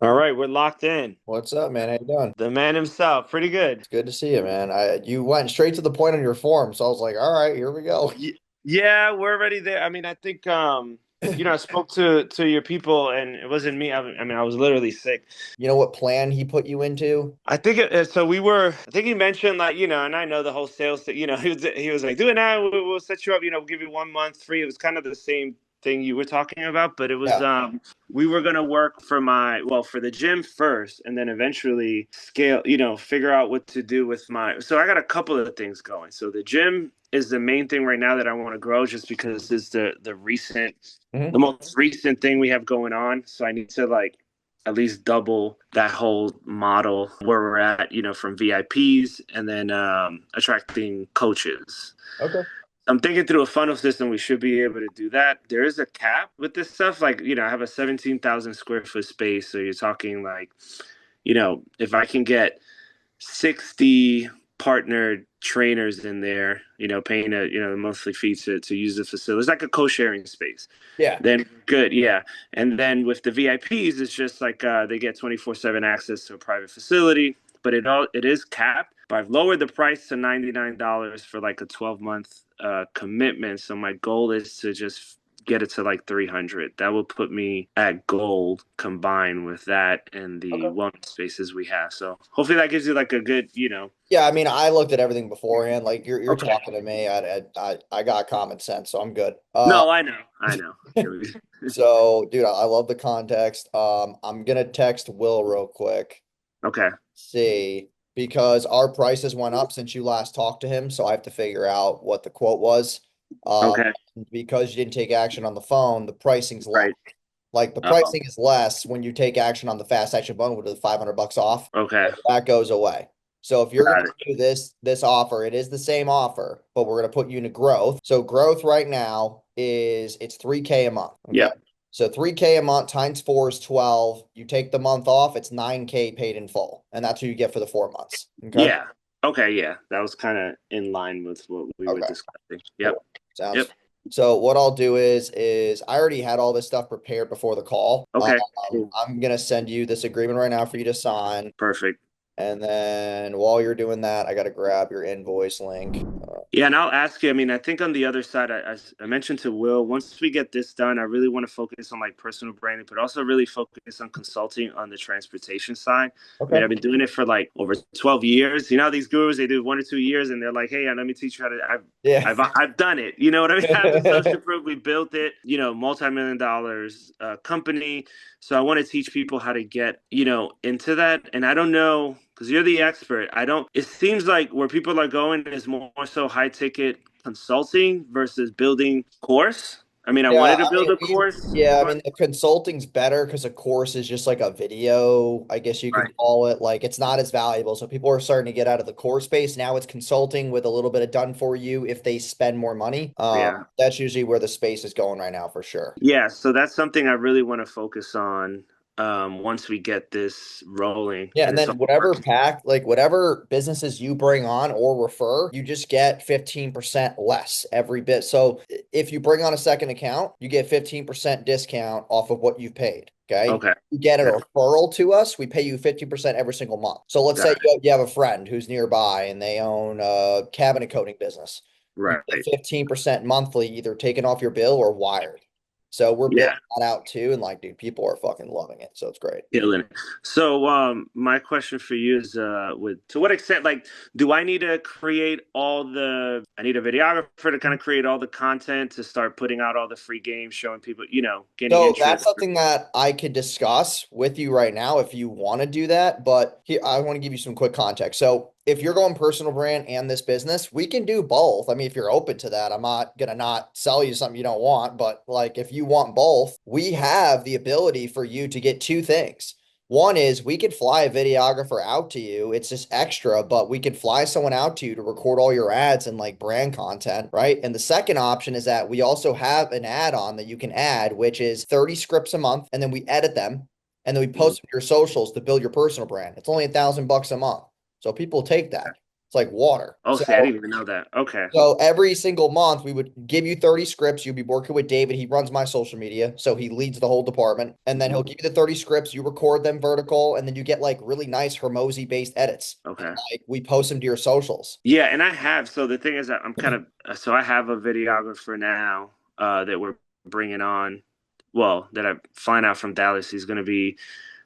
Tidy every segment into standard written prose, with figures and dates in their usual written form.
All right, we're locked in. What's up, man? How you doing? The man himself, pretty good. It's good to see you, man. You went straight to the point on your form, so I was like, all right, here we go. Yeah, we're already there. I mean, I think I spoke to your people, and it wasn't me. I mean, I was literally sick. You know what plan he put you into? I think so. We were. I think he mentioned like and I know the whole sales thing. He was like, do it now. We'll set you up. We'll give you 1 month free. It was kind of the same thing you were talking about, but it was Yeah. we were gonna work for the gym first, and then eventually scale. Figure out what to do with my. So I got a couple of things going. So the gym is the main thing right now that I want to grow, just because it's the hmm most recent thing we have going on. So I need to like at least double that whole model where we're at, from VIPs and then attracting coaches. Okay. I'm thinking through a funnel system, we should be able to do that. There is a cap with this stuff. Like, I have a 17,000 square foot space. So you're talking like, if I can get 60 partnered trainers in there, paying a monthly fee to use the facility. It's like a co-sharing space. Yeah. Then good, yeah. And then with the VIPs, it's just like they get 24/7 access to a private facility, but it is capped. But I've lowered the price to $99 for like a 12-month commitment. So my goal is to just get it to like 300. That will put me at gold combined with that and the Okay. wellness spaces we have. So hopefully that gives you like a good. Yeah, I mean, I looked at everything beforehand. Like you're Okay. talking to me. I got common sense, so I'm good. No, I know. So dude, I love the context. I'm gonna text Will real quick. Okay. See, because our prices went up since you last talked to him, so I have to figure out what the quote was. Um, Okay. because you didn't take action on the phone, the pricing's less. Right. Like the Oh, pricing is less when you take action on the fast action button with the $500 off. okay. That goes away. So if you're going Got it. to do this offer, it is the same offer, but we're going to put you into growth. So growth right now is it's 3K a month. Okay. Yep. So 3K a month times four is 12. You take the month off, it's 9K paid in full. And that's what you get for the 4 months. Okay. Yeah. Okay. Yeah. That was kind of in line with what we were Okay. discussing. Yep. Cool. Sounds. Yep. So what I'll do is I already had all this stuff prepared before the call. Okay. Cool. I'm gonna send you this agreement right now for you to sign. Perfect. And then while you're doing that, I got to grab your invoice link. Yeah, and I'll ask you. I mean, I think on the other side, I mentioned to Will, once we get this done, I really want to focus on like personal branding, but also really focus on consulting on the transportation side. I mean, Okay. I've been doing it for like over 12 years. You know, how these gurus, they do 1 or 2 years and they're like, hey, let me teach you how to. Yeah. I've done it. You know what I mean? I have the social proof. We built it. Multi-million dollars company. So I want to teach people how to get into that. And I don't know because you're the expert. I don't. It seems like where people are going is more so high ticket consulting versus building course. I mean, I Yeah, wanted to I build mean, a course, I but mean, the consulting's better because a course is just like a video, I guess you could right. call it. Like it's not as valuable. So people are starting to get out of the course space. Now it's consulting with a little bit of done for you if they spend more money. Yeah. That's usually where the space is going right now for sure. Yeah, so that's something I really want to focus on once we get this rolling Yeah, and and it's then all whatever working. pack, like whatever businesses you bring on or refer, you just get 15% less every bit. So if you bring on a second account, you get 15% discount off of what you've paid. Okay. Okay. You get a Got referral to us, we pay you 50% every single month. So let's say got it. you have a friend who's nearby and they own a cabinet coating business. You get Right. 15% monthly, either taken off your bill or wired. So we're building Yeah. that out too. And like, dude, people are fucking loving it. So it's great. Killing it. So, my question for you is, with to what extent, like, do I need to create I need a videographer to kind of create all the content to start putting out all the free games, showing people, gaining So that's interest. something that I could discuss with you right now if you want to do that. But here, I want to give you some quick context. So if you're going personal brand and this business, we can do both. I mean, if you're open to that, I'm not gonna not sell you something you don't want. But like if you want both, we have the ability for you to get two things. One is we could fly a videographer out to you. It's just extra, but we could fly someone out to you to record all your ads and like brand content, right? And the second option is that we also have an add-on that you can add, which is 30 scripts a month, and then we edit them and then we Mhm. post them to your socials to build your personal brand. It's only $1,000 a month. So people take that. It's like water. Oh, see, I didn't even know that. Okay. So every single month, we would give you 30 scripts. You'd be working with David. He runs my social media, so he leads the whole department. And then he'll Mhm. give you the 30 scripts. You record them vertical, and then you get like really nice Hermosi based edits. And Okay. like we post them to your socials. Yeah, and I have. So the thing is that I'm kind of so I have a videographer now that we're bringing on. Well, that I'm flying out from Dallas. He's going to be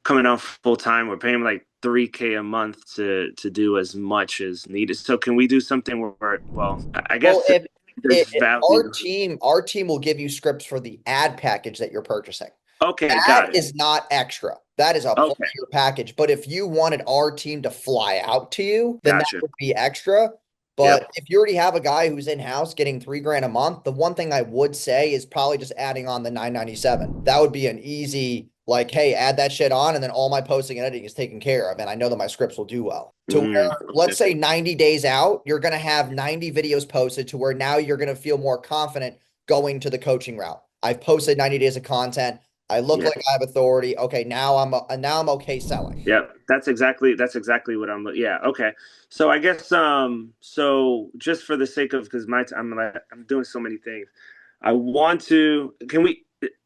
coming on full time. We're paying him like 3K a month to do as much as needed. So can we do something where well, I Well, guess if there's our value. team will give you scripts for the ad package that you're purchasing. Okay, That got it. is not extra. That is a part Okay, of your package. But if you wanted our team to fly out to you, then that gotcha. would be extra. But Yep. if you already have a guy who's in house getting 3 grand a month, the one thing I would say is probably just adding on the 997. That would be an easy, like, hey, add that shit on, and then all my posting and editing is taken care of. And I know that my scripts will do well. To where, Okay. let's say 90 days out, you're going to have 90 videos posted to where now you're going to feel more confident going to the coaching route. I've posted 90 days of content. I look Yeah. like I have authority. Okay, now I'm okay selling. Yep. That's exactly what I'm. Yeah. Okay. So I guess so just for the sake of because I'm doing so many things. I want to.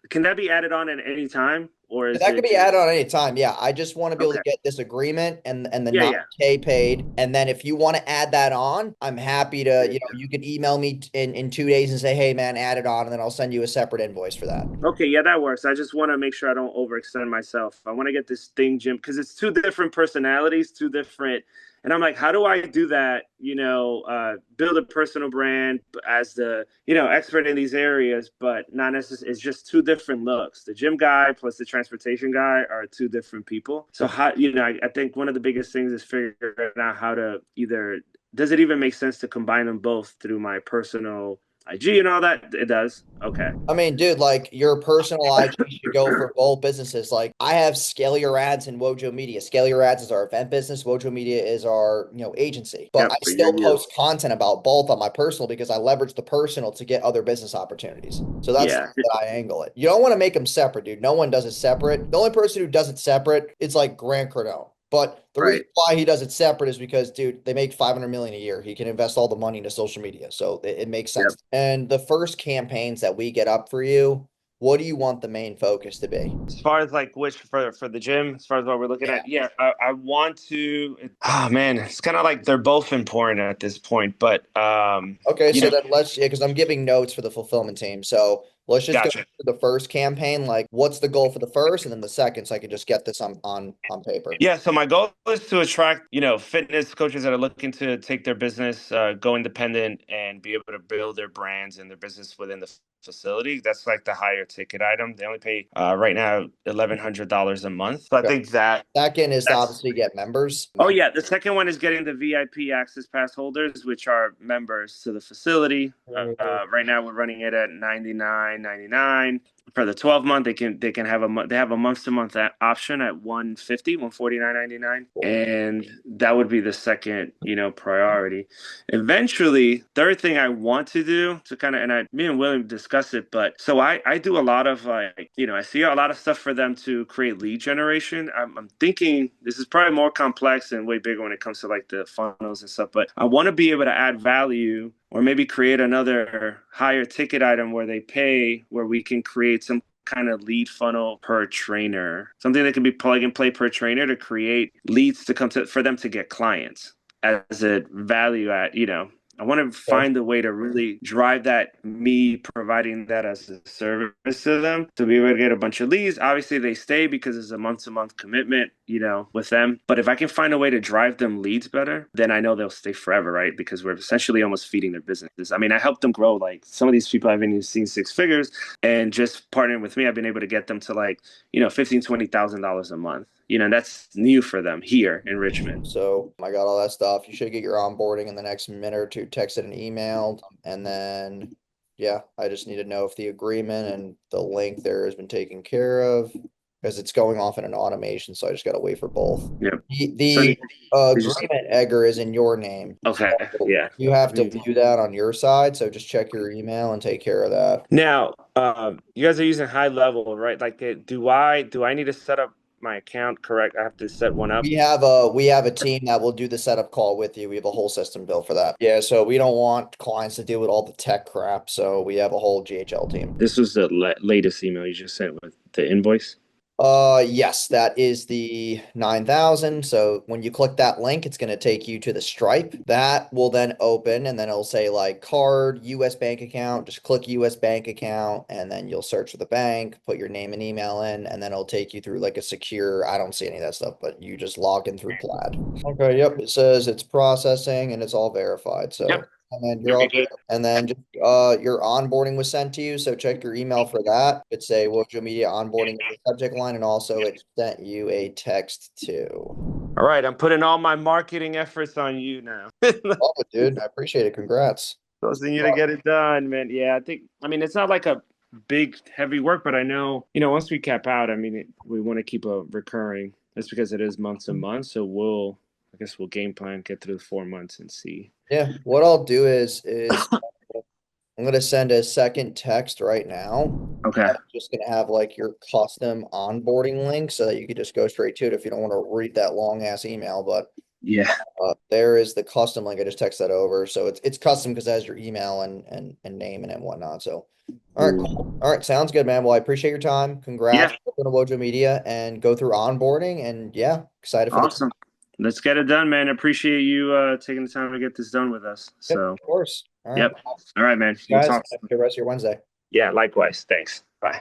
Can that be added on at any time or is That could it be just added on any time. Yeah, I just want to be able to okay? get this agreement and the Yeah. Yeah. 9K paid. And then if you want to add that on, I'm happy to, Yeah. you can email me in 2 days and say, hey man, add it on, and then I'll send you a separate invoice for that. Okay, yeah, that works. I just want to make sure I don't overextend myself. I want to get this thing, Jim, because it's two different personalities, two different. And I'm like, how do I do that? Build a personal brand as the, expert in these areas, but not necessarily. It's just two different looks. The gym guy plus the transportation guy are two different people. So how, I think one of the biggest things is figuring out how to either, does it even make sense to combine them both through my personal IG and all that? It does. Okay. I mean, dude, like your personal IG should go for both businesses. Like I have Scale Your Ads and Wojo Media. Scale Your Ads is our event business. Wojo Media is our, agency. But I Yep, for your still you. post content about both on my personal because I leverage the personal to get other business opportunities. So that's the Yeah, way that I angle it. You don't want to make them separate, dude. No one does it separate. The only person who does it separate is like Grant Cardone. But the reason right. why he does it separate is because, dude, they make 500 million a year. He can invest all the money into social media. So it makes sense. Yep. And the first campaigns that we get up for you, what do you want the main focus to be? As far as like which for the gym, as far as what we're looking at, yeah, I want to. Oh man, it's kind of like they're both important at this point, but Okay, you so know, then yeah, because I'm giving notes for the fulfillment team. So let's just go gotcha. to the first campaign. Like, what's the goal for the first, and then the second, so I can just get this on paper. Yeah, so my goal is to attract, fitness coaches that are looking to take their business, go independent, and be able to build their brands and their business within the facility. That's like the higher ticket item. They only pay right now $1,100 a month. So I Okay. think that Second is to that's obviously get members. Oh yeah, the second one is getting the VIP access pass holders, which are members to the facility. Right now, we're running it at 99.99 for the 12 month. They can have they have a month to month option at 149.99, and that would be the second priority. Eventually, third thing I want to do to kind of me and William discuss it, but so I do a lot of like I see a lot of stuff for them to create lead generation. I'm thinking this is probably more complex and way bigger when it comes to like the funnels and stuff, but I want to be able to add value or maybe create another higher ticket item where they pay where we can create some kind of lead funnel per trainer, something that can be plug and play per trainer to create leads to come to for them to get clients as a value add. I want to Okay. find a way to really drive that, me providing that as a service to them to be able to get a bunch of leads. Obviously, they stay because it's a month to month commitment, with them. But if I can find a way to drive them leads better, then I know they'll stay forever, right? Because we're essentially almost feeding their businesses. I mean, I helped them grow. Like some of these people haven't even seen six figures, and just partnering with me, I've been able to get them to like, $15,000-$20,000 a month. That's new for them here in Richmond. So I got all that stuff. You should get your onboarding in the next minute or two, texted and emailed. And then, yeah, I just need to know if the agreement and the link there has been taken care of because it's going off in an automation. So I just got to wait for both. Yep. The, So the did you see? agreement, Edgar, is in your name. Okay. So Yeah. you have to view that on your side. So just check your email and take care of that. Now, you guys are using high level, right? Like, do I need to set up? my account, correct? I have to set one up. We have a team that will do the setup call with you. We have a whole system built for that. Yeah, so we don't want clients to deal with all the tech crap, so we have a whole GHL team. This was the latest email you just sent with the invoice. Yes, that is the 9,000. So when you click that link, it's going to take you to the Stripe. That will then open and then it'll say like card, US bank account. Just click US bank account and then you'll search for the bank, put your name and email in, and then it'll take you through like a secure, I don't see any of that stuff, but you just log in through Plaid. Okay, yep. It says it's processing and it's all verified. Yep. So, and then you're You'll be all good. and then just your onboarding was sent to you, so check your email for that. It's a Wojo Media onboarding in the subject line, and also it sent you a text too. All right, I'm putting all my marketing efforts on you now. Oh, dude, I appreciate it. Congrats. Trusting you to get it done, man. Yeah, I mean, it's not like a big, heavy work, but I know, once we cap out, I mean, we want to keep a recurring. That's because it is months and months. So I guess we'll game plan, get through the 4 months and see. Yeah, what I'll do is I'm gonna send a second text right now. Okay. I'm just gonna have like your custom onboarding link so that you can just go straight to it if you don't want to read that long ass email. But Yeah. there is the custom link. I just text that over. So it's custom because it has your email and name and whatnot. So all right, cool. All right, sounds good, man. Well, I appreciate your time. Yeah. Congrats on Wojo Media and go through onboarding and yeah, excited for the Awesome. Let's get it done, man. Appreciate you taking the time to get this done with us. Yep, So, of course. All right, yep. All right, man. We'll guys, talk. have a good rest of your Wednesday. Yeah, likewise. Thanks. Bye.